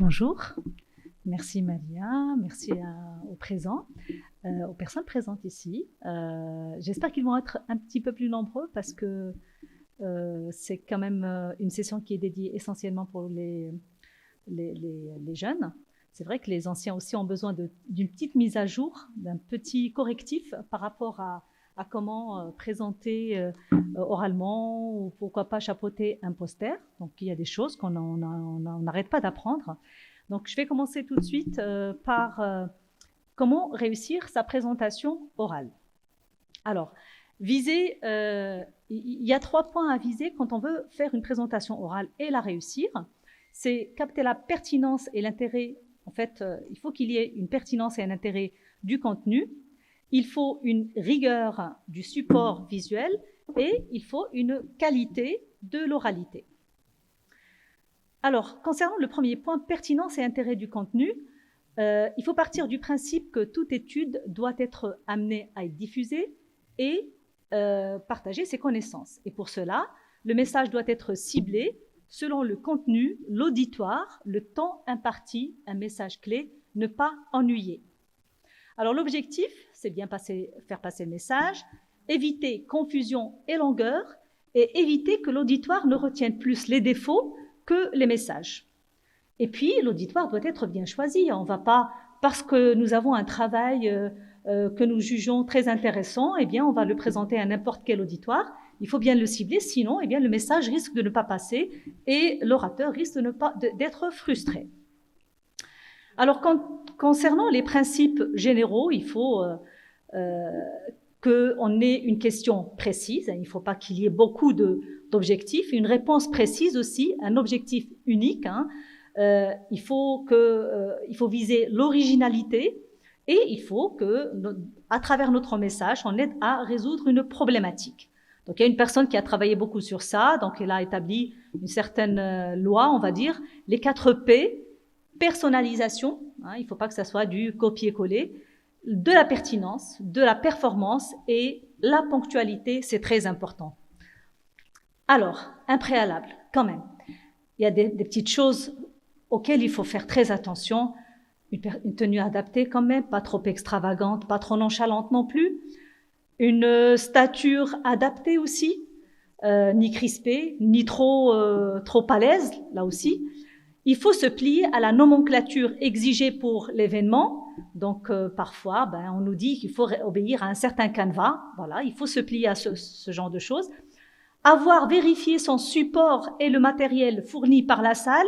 Bonjour, merci Malia, merci aux personnes présentes ici. J'espère qu'ils vont être un petit peu plus nombreux parce que c'est quand même une session qui est dédiée essentiellement pour les jeunes. C'est vrai que les anciens aussi ont besoin d'une petite mise à jour, d'un petit correctif par rapport à comment présenter oralement ou pourquoi pas chapeauter un poster. Donc il y a des choses qu'on n'arrête pas d'apprendre. Donc je vais commencer tout de suite par comment réussir sa présentation orale. Alors, il y a 3 points à viser quand on veut faire une présentation orale et la réussir. C'est capter la pertinence et l'intérêt. En fait, il faut qu'il y ait une pertinence et un intérêt du contenu. Il faut une rigueur du support visuel et il faut une qualité de l'oralité. Alors, concernant le premier point, pertinence et intérêt du contenu, il faut partir du principe que toute étude doit être amenée à être diffusée et partager ses connaissances. Et pour cela, le message doit être ciblé selon le contenu, l'auditoire, le temps imparti, un message clé, ne pas ennuyer. Alors l'objectif, c'est bien faire passer le message, éviter confusion et longueur et éviter que l'auditoire ne retienne plus les défauts que les messages. Et puis l'auditoire doit être bien choisi. On ne va pas, parce que nous avons un travail que nous jugeons très intéressant, eh bien on va le présenter à n'importe quel auditoire. Il faut bien le cibler, sinon eh bien, le message risque de ne pas passer et l'orateur risque d'être frustré. Alors, concernant les principes généraux, il faut qu'on ait une question précise. Il ne faut pas qu'il y ait beaucoup d'objectifs. Une réponse précise aussi, un objectif unique. Il faut viser l'originalité et il faut qu'à travers notre message, on aide à résoudre une problématique. Donc, il y a une personne qui a travaillé beaucoup sur ça. Donc, elle a établi une certaine loi, on va dire, les 4 P. Personnalisation, il ne faut pas que ça soit du copier-coller, de la pertinence, de la performance et la ponctualité, c'est très important. Alors, un préalable, quand même. Il y a des petites choses auxquelles il faut faire très attention. Une tenue adaptée quand même, pas trop extravagante, pas trop nonchalante non plus. Une stature adaptée aussi, ni crispée, ni trop à l'aise, là aussi. Il faut se plier à la nomenclature exigée pour l'événement. Donc, parfois, on nous dit qu'il faut obéir à un certain canevas. Voilà, il faut se plier à ce genre de choses. Avoir vérifié son support et le matériel fourni par la salle,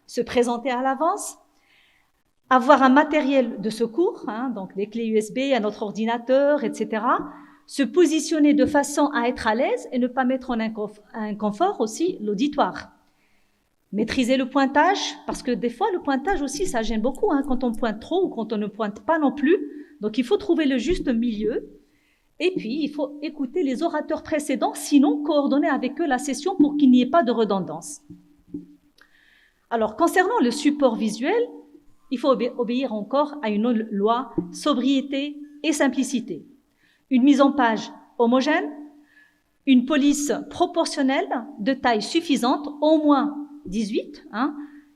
se présenter à l'avance. Avoir un matériel de secours, donc des clés USB à notre ordinateur, etc. Se positionner de façon à être à l'aise et ne pas mettre en inconfort aussi l'auditoire. Maîtriser le pointage, parce que des fois, le pointage aussi, ça gêne beaucoup quand on pointe trop ou quand on ne pointe pas non plus. Donc, il faut trouver le juste milieu. Et puis, il faut écouter les orateurs précédents, sinon coordonner avec eux la session pour qu'il n'y ait pas de redondance. Alors, concernant le support visuel, il faut obéir encore à une loi, sobriété et simplicité. Une mise en page homogène, une police proportionnelle de taille suffisante, au moins 18,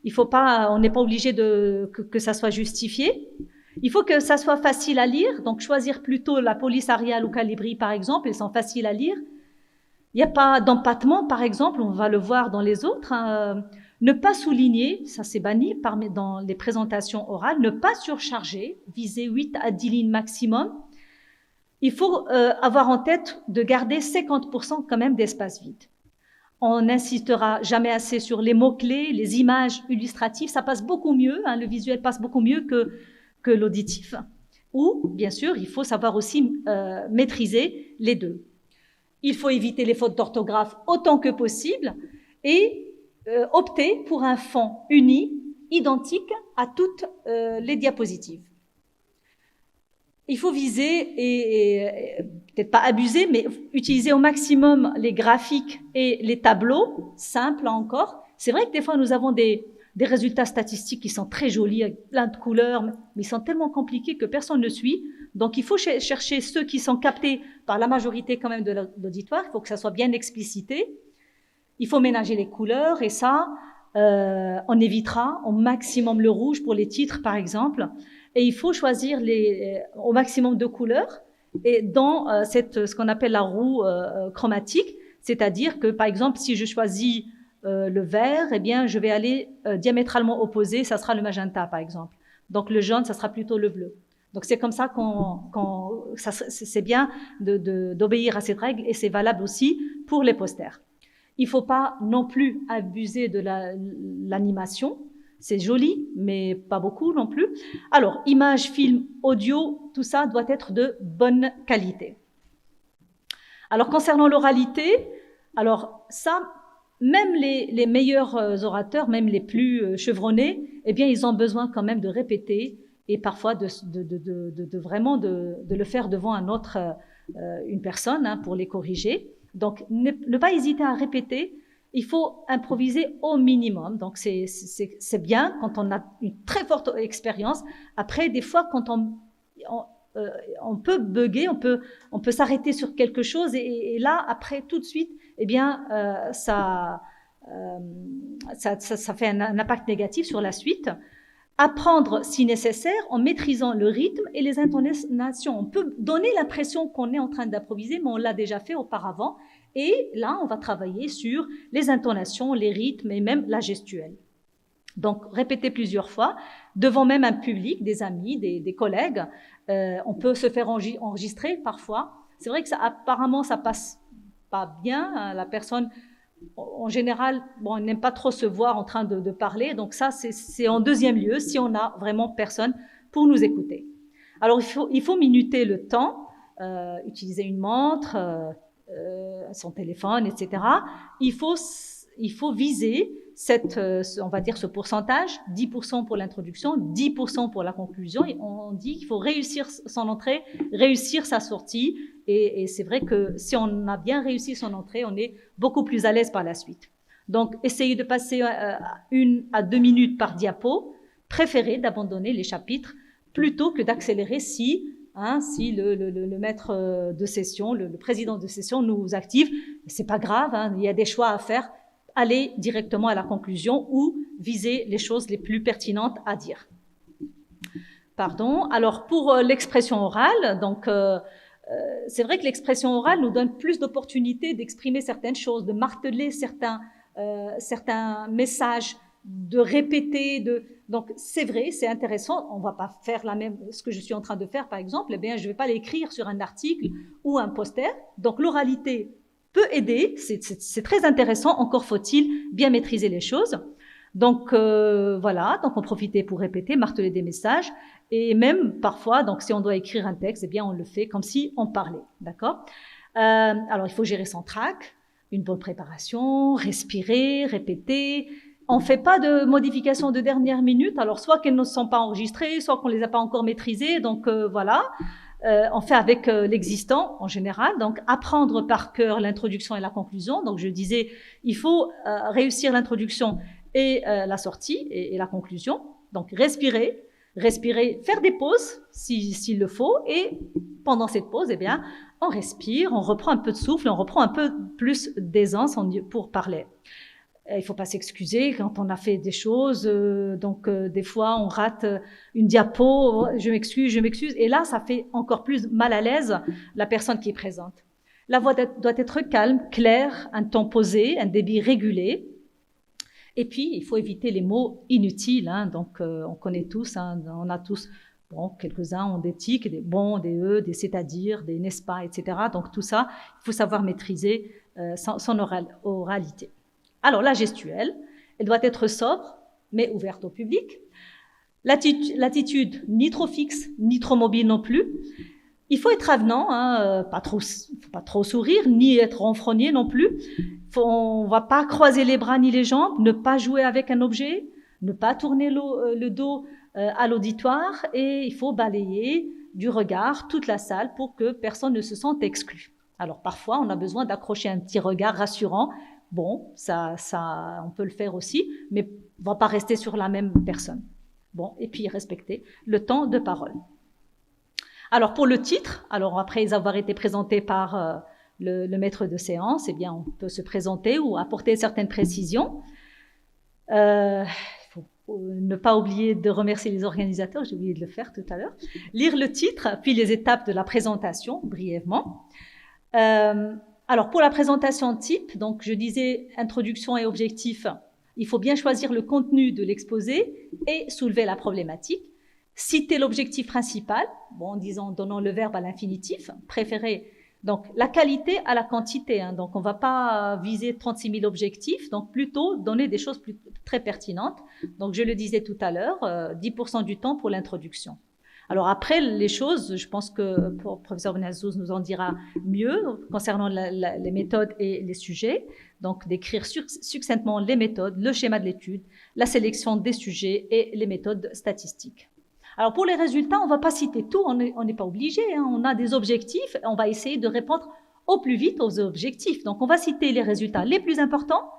il faut pas, on n'est pas obligé que ça soit justifié. Il faut que ça soit facile à lire, donc choisir plutôt la police Arial ou Calibri par exemple, elles sont faciles à lire. Il n'y a pas d'empattement par exemple, on va le voir dans les autres. Ne pas souligner, ça c'est banni dans les présentations orales, ne pas surcharger, viser 8 à 10 lignes maximum. Il faut avoir en tête de garder 50% quand même d'espace vide. On n'insistera jamais assez sur les mots-clés, les images illustratives. Ça passe beaucoup mieux, le visuel passe beaucoup mieux que l'auditif. Ou, bien sûr, il faut savoir aussi maîtriser les deux. Il faut éviter les fautes d'orthographe autant que possible et opter pour un fond uni, identique à toutes les diapositives. Il faut viser et peut-être pas abuser, mais utiliser au maximum les graphiques et les tableaux, simples encore. C'est vrai que des fois, nous avons des résultats statistiques qui sont très jolis, avec plein de couleurs, mais ils sont tellement compliqués que personne ne suit. Donc, il faut chercher ceux qui sont captés par la majorité quand même de l'auditoire. Il faut que ça soit bien explicité. Il faut ménager les couleurs et ça, On évitera au maximum le rouge pour les titres, par exemple. Et il faut choisir au maximum de couleurs. Et dans ce qu'on appelle la roue chromatique, c'est-à-dire que, par exemple, si je choisis le vert, eh bien, je vais aller diamétralement opposé, ça sera le magenta, par exemple. Donc, le jaune, ça sera plutôt le bleu. Donc, c'est comme ça c'est bien d'obéir à cette règle et c'est valable aussi pour les posters. Il ne faut pas non plus abuser de l'animation. C'est joli, mais pas beaucoup non plus. Alors, images, films, audio, tout ça doit être de bonne qualité. Alors, concernant l'oralité, alors ça, même les meilleurs orateurs, même les plus chevronnés, eh bien, ils ont besoin quand même de répéter et parfois vraiment de le faire devant une personne hein, pour les corriger. Donc, ne pas hésiter à répéter. Il faut improviser au minimum. Donc, c'est bien quand on a une très forte expérience. Après, des fois, quand on peut bugger, on peut s'arrêter sur quelque chose et là, après, tout de suite, eh bien, ça fait un impact négatif sur la suite. Apprendre, si nécessaire, en maîtrisant le rythme et les intonations. On peut donner l'impression qu'on est en train d'improviser, mais on l'a déjà fait auparavant. Et là, on va travailler sur les intonations, les rythmes et même la gestuelle. Donc, répéter plusieurs fois, devant même un public, des amis, des collègues. On peut se faire enregistrer parfois. C'est vrai que apparemment, ça passe pas bien. Hein, la personne, en général, bon, elle n'aime pas trop se voir en train de parler. Donc ça, c'est en deuxième lieu, si on n'a vraiment personne pour nous écouter. Alors, il faut minuter le temps, utiliser une montre, son téléphone, etc. Il faut viser on va dire ce pourcentage, 10% pour l'introduction, 10% pour la conclusion. Et on dit qu'il faut réussir son entrée, réussir sa sortie. Et c'est vrai que si on a bien réussi son entrée, on est beaucoup plus à l'aise par la suite. Donc, essayez de passer 1 à 2 minutes par diapo. Préférez d'abandonner les chapitres plutôt que d'accélérer si le maître de session, le président de session nous active. C'est pas grave, hein, il y a des choix à faire. Allez directement à la conclusion ou viser les choses les plus pertinentes à dire. Pardon. Alors, pour l'expression orale, donc, c'est vrai que l'expression orale nous donne plus d'opportunités d'exprimer certaines choses, de marteler certains messages, de répéter, donc c'est vrai, c'est intéressant. On va pas faire ce que je suis en train de faire, par exemple. Eh bien, je vais pas l'écrire sur un article ou un poster. Donc, l'oralité peut aider, c'est très intéressant, encore faut-il bien maîtriser les choses. Donc voilà, donc on profitait pour répéter, marteler des messages, et même parfois, donc si on doit écrire un texte, eh bien on le fait comme si on parlait, d'accord. Alors il faut gérer son trac, une bonne préparation, respirer, répéter. On fait pas de modifications de dernière minute, alors soit qu'elles ne sont pas enregistrées, soit qu'on les a pas encore maîtrisées, donc voilà. On fait avec l'existant en général, donc apprendre par cœur l'introduction et la conclusion. Donc je disais, il faut réussir l'introduction et la sortie et la conclusion. Donc respirer, faire des pauses s'il le faut, et pendant cette pause, eh bien, on respire, on reprend un peu de souffle, on reprend un peu plus d'aisance pour parler. Il ne faut pas s'excuser quand on a fait des choses, donc des fois on rate une diapo, je m'excuse, et là ça fait encore plus mal à l'aise la personne qui est présente. La voix doit être calme, claire, un ton posé, un débit régulé, et puis il faut éviter les mots inutiles, hein, donc on connaît tous, hein, on a tous, bon, quelques-uns ont des tics, des bons, des des c'est-à-dire, des n'est-ce pas, etc. Donc tout ça, il faut savoir maîtriser son oralité. Alors, la gestuelle, elle doit être sobre, mais ouverte au public. L'attitude, ni trop fixe, ni trop mobile non plus. Il faut être avenant, hein, faut pas trop sourire, ni être renfrogné non plus. On va pas croiser les bras ni les jambes, ne pas jouer avec un objet, ne pas tourner le dos à l'auditoire, et il faut balayer du regard toute la salle pour que personne ne se sente exclu. Alors, parfois, on a besoin d'accrocher un petit regard rassurant. Bon, ça, on peut le faire aussi, mais on va pas rester sur la même personne. Bon, et puis respecter le temps de parole. Alors pour le titre, alors après avoir été présenté par le maître de séance, eh bien on peut se présenter ou apporter certaines précisions. Il faut ne pas oublier de remercier les organisateurs, j'ai oublié de le faire tout à l'heure. Lire le titre, puis les étapes de la présentation, brièvement. Alors, pour la présentation type, donc je disais introduction et objectif, il faut bien choisir le contenu de l'exposé et soulever la problématique. Citer l'objectif principal, bon, en disant, donnant le verbe à l'infinitif, préférer donc la qualité à la quantité. Hein, donc, on ne va pas viser 36 000 objectifs, donc plutôt donner des choses très pertinentes. Donc, je le disais tout à l'heure, 10% du temps pour l'introduction. Alors après, les choses, je pense que le professeur Benazzouz nous en dira mieux concernant les méthodes et les sujets. Donc, d'écrire succinctement les méthodes, le schéma de l'étude, la sélection des sujets et les méthodes statistiques. Alors, pour les résultats, on ne va pas citer tout, on n'est pas obligé. Hein, on a des objectifs, on va essayer de répondre au plus vite aux objectifs. Donc, on va citer les résultats les plus importants.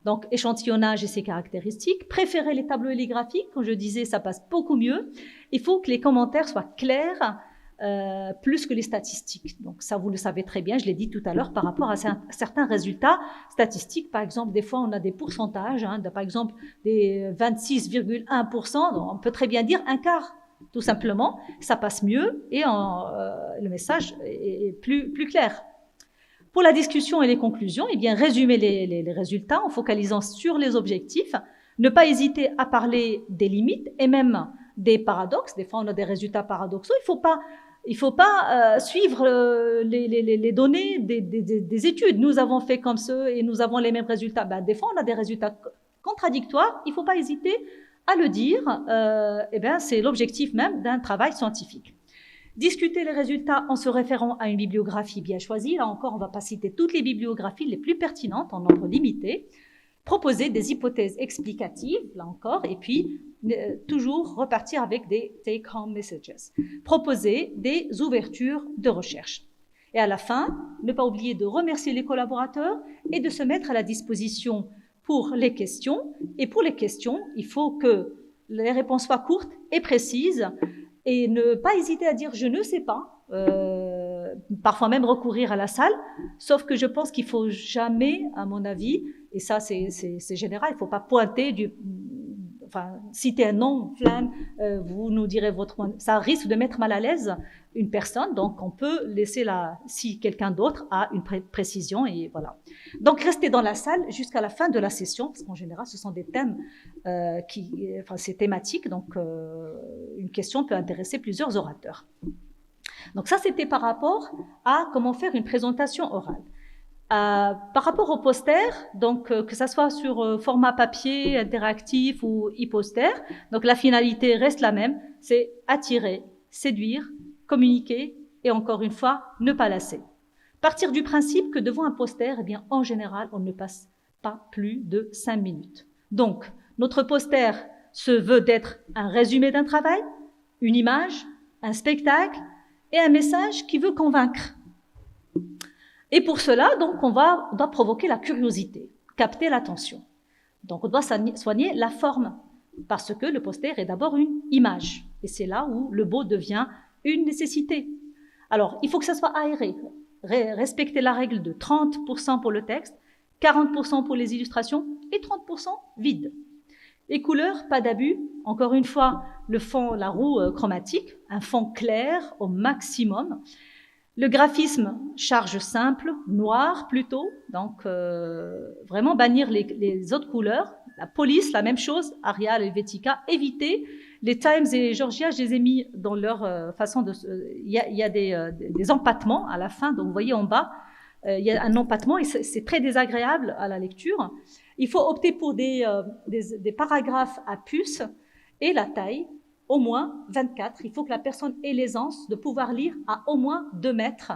Donc, échantillonnage et ses caractéristiques. Préférer les tableaux et les graphiques. Comme je disais, ça passe beaucoup mieux. Il faut que les commentaires soient clairs, plus que les statistiques. Donc, ça, vous le savez très bien, je l'ai dit tout à l'heure, par rapport à certains résultats statistiques. Par exemple, des fois, on a des pourcentages, hein, par exemple, des 26,1%. On peut très bien dire un quart, tout simplement. Ça passe mieux et le message est plus clair. Pour la discussion et les conclusions, eh bien, résumer les résultats en focalisant sur les objectifs, ne pas hésiter à parler des limites et même des paradoxes. Des fois, on a des résultats paradoxaux. Il faut pas suivre les données des études. Nous avons fait comme ça et nous avons les mêmes résultats. Ben, des fois, on a des résultats contradictoires. Il ne faut pas hésiter à le dire. Eh bien, c'est l'objectif même d'un travail scientifique. Discuter les résultats en se référant à une bibliographie bien choisie. Là encore, on ne va pas citer toutes les bibliographies les plus pertinentes en nombre limité. Proposer des hypothèses explicatives, là encore, et puis toujours repartir avec des take-home messages. Proposer des ouvertures de recherche. Et à la fin, ne pas oublier de remercier les collaborateurs et de se mettre à la disposition pour les questions. Et pour les questions, il faut que les réponses soient courtes et précises. Et ne pas hésiter à dire « je ne sais pas », parfois même recourir à la salle, sauf que je pense qu'il ne faut jamais, à mon avis, et ça c'est général, il ne faut pas pointer, citer un nom, flamme, vous nous direz votre point, ça risque de mettre mal à l'aise une personne, donc on peut laisser si quelqu'un d'autre a une précision, et voilà. Donc restez dans la salle jusqu'à la fin de la session, parce qu'en général ce sont des thèmes c'est thématique, donc une question peut intéresser plusieurs orateurs. Donc ça c'était par rapport à comment faire une présentation orale. Par rapport au poster, donc que ça soit sur format papier, interactif ou e-poster, donc la finalité reste la même, c'est attirer, séduire, communiquer et encore une fois, ne pas lasser. Partir du principe que devant un poster, eh bien, en général, on ne passe pas plus de 5 minutes. Donc, notre poster se veut d'être un résumé d'un travail, une image, un spectacle et un message qui veut convaincre. Et pour cela, donc, on doit provoquer la curiosité, capter l'attention. Donc, on doit soigner la forme, parce que le poster est d'abord une image. Et c'est là où le beau devient une nécessité. Alors, il faut que ça soit aéré. Respecter la règle de 30% pour le texte, 40% pour les illustrations et 30% vide. Les couleurs, pas d'abus. Encore une fois, le fond, la roue chromatique, un fond clair au maximum. Le graphisme, charge simple, noir plutôt, donc vraiment bannir les autres couleurs. La police, la même chose, Arial et Helvetica, éviter. Les Times et Georgia, je les ai mis dans leur façon de... Il y a des empattements à la fin, donc vous voyez en bas, il y a un empattement et c'est très désagréable à la lecture. Il faut opter pour des paragraphes à puce et la taille, au moins 24. Il faut que la personne ait l'aisance de pouvoir lire à au moins 2 mètres,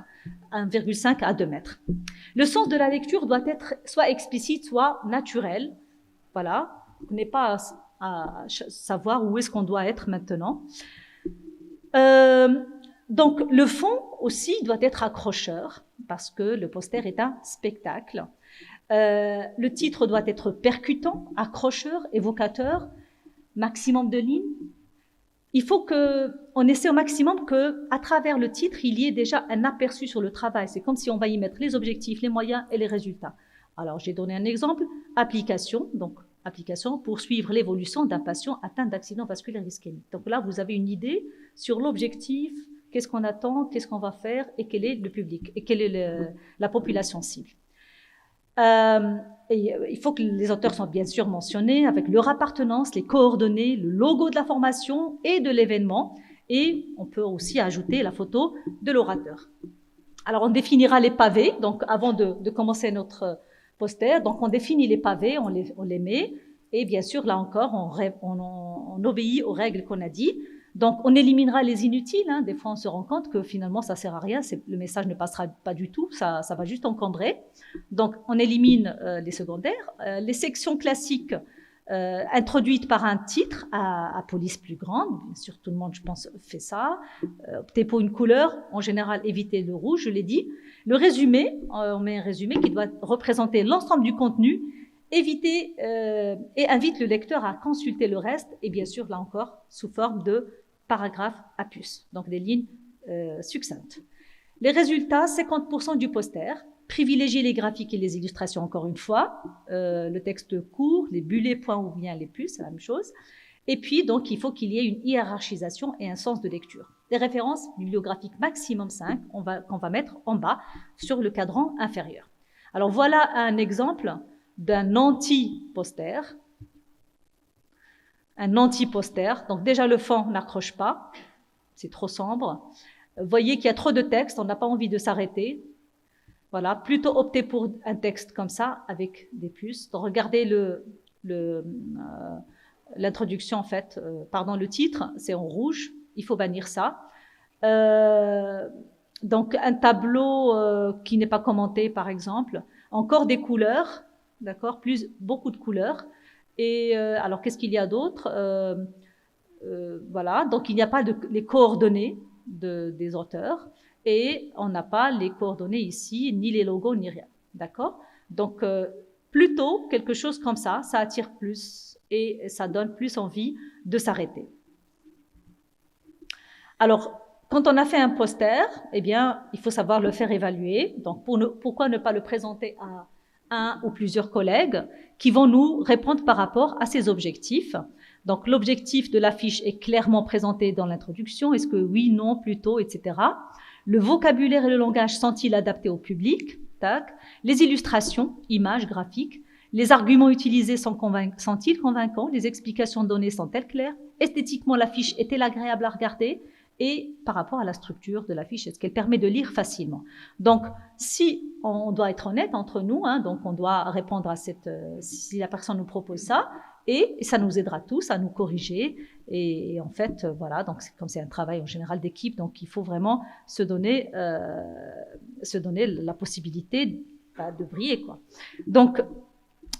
1,5 à 2 mètres. Le sens de la lecture doit être soit explicite, soit naturel. Voilà, on n'est pas à savoir où est-ce qu'on doit être maintenant. Donc, le fond aussi doit être accrocheur, parce que le poster est un spectacle. Le titre doit être percutant, accrocheur, évocateur, maximum de lignes. Il faut qu'on essaie au maximum qu'à travers le titre, il y ait déjà un aperçu sur le travail. C'est comme si on va y mettre les objectifs, les moyens et les résultats. Alors, j'ai donné un exemple, application, donc application pour suivre l'évolution d'un patient atteint d'accident vasculaire ischémique. Donc là, vous avez une idée sur l'objectif, qu'est-ce qu'on attend, qu'est-ce qu'on va faire et quel est le public et quelle est la population cible. Et il faut que les auteurs soient bien sûr mentionnés avec leur appartenance, les coordonnées, le logo de la formation et de l'événement. Et on peut aussi ajouter la photo de l'orateur. Alors, on définira les pavés. Donc, avant de commencer notre poster, donc on définit les pavés, on les met. Et bien sûr, là encore, on obéit aux règles qu'on a dit. Donc, on éliminera les inutiles. Hein. Des fois, on se rend compte que finalement, ça ne sert à rien. Le message ne passera pas du tout. Ça va juste encombrer. Donc, on élimine les secondaires. Les sections classiques introduites par un titre à police plus grande. Bien sûr, tout le monde, je pense, fait ça. Optez pour une couleur. En général, évitez le rouge, je l'ai dit. Le résumé, on met un résumé qui doit représenter l'ensemble du contenu. Évitez et invite le lecteur à consulter le reste. Et bien sûr, là encore, sous forme de paragraphes à puce, donc des lignes succinctes. Les résultats, 50% du poster. Privilégiez les graphiques et les illustrations, encore une fois. Le texte court, les bullets, points ou bien les puces, c'est la même chose. Et puis, donc, il faut qu'il y ait une hiérarchisation et un sens de lecture. Les références bibliographiques maximum 5 qu'on va mettre en bas sur le cadran inférieur. Alors, voilà un exemple d'un anti-poster. Un anti-poster. Donc, déjà, le fond n'accroche pas. C'est trop sombre. Vous voyez qu'il y a trop de texte. On n'a pas envie de s'arrêter. Voilà, plutôt opter pour un texte comme ça, avec des puces. Donc, regardez l'introduction, en fait, le titre, c'est en rouge. Il faut bannir ça. Donc, un tableau qui n'est pas commenté, par exemple. Encore des couleurs, d'accord, beaucoup de couleurs. Et alors, qu'est-ce qu'il y a d'autre voilà, donc il n'y a pas les coordonnées des auteurs. Et on n'a pas les coordonnées ici, ni les logos, ni rien. D'accord? Donc, plutôt quelque chose comme ça attire plus et ça donne plus envie de s'arrêter. Alors, quand on a fait un poster, eh bien, il faut savoir le faire évaluer. Donc, pourquoi ne pas le présenter à un ou plusieurs collègues qui vont nous répondre par rapport à ces objectifs. Donc, l'objectif de l'affiche est clairement présenté dans l'introduction. Est-ce que oui, non, plutôt, etc. Le vocabulaire et le langage sont-ils adaptés au public? Tac. Les illustrations, images, graphiques. Les arguments utilisés sont-ils convaincants? Les explications données sont-elles claires? Esthétiquement, l'affiche est-elle agréable à regarder? Et par rapport à la structure de l'affiche, est-ce qu'elle permet de lire facilement? Donc, si on doit être honnête entre nous, hein, donc on doit répondre à si la personne nous propose ça, et ça nous aidera tous à nous corriger. Et en fait, voilà, donc comme c'est un travail en général d'équipe, donc il faut vraiment se donner la possibilité de briller, quoi. Donc,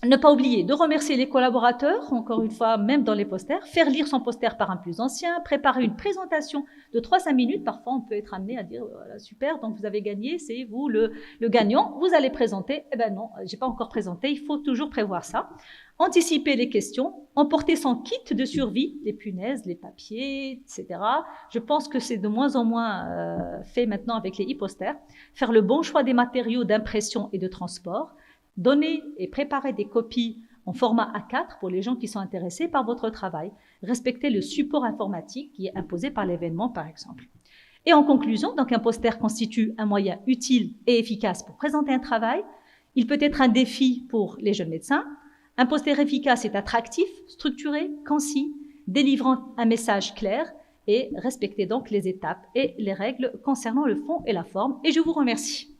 ne pas oublier de remercier les collaborateurs, encore une fois, même dans les posters, faire lire son poster par un plus ancien, préparer une présentation de 3-5 minutes. Parfois, on peut être amené à dire voilà, super, donc vous avez gagné, c'est vous le gagnant, vous allez présenter. Eh ben non, j'ai pas encore présenté, il faut toujours prévoir ça. Anticiper les questions, emporter son kit de survie, les punaises, les papiers, etc. Je pense que c'est de moins en moins fait maintenant avec les e-posters. Faire le bon choix des matériaux d'impression et de transport. Donner et préparer des copies en format A4 pour les gens qui sont intéressés par votre travail. Respecter le support informatique qui est imposé par l'événement, par exemple. Et en conclusion, donc un poster constitue un moyen utile et efficace pour présenter un travail. Il peut être un défi pour les jeunes médecins. Un poster efficace est attractif, structuré, concis, délivrant un message clair et respecter donc les étapes et les règles concernant le fond et la forme. Et je vous remercie.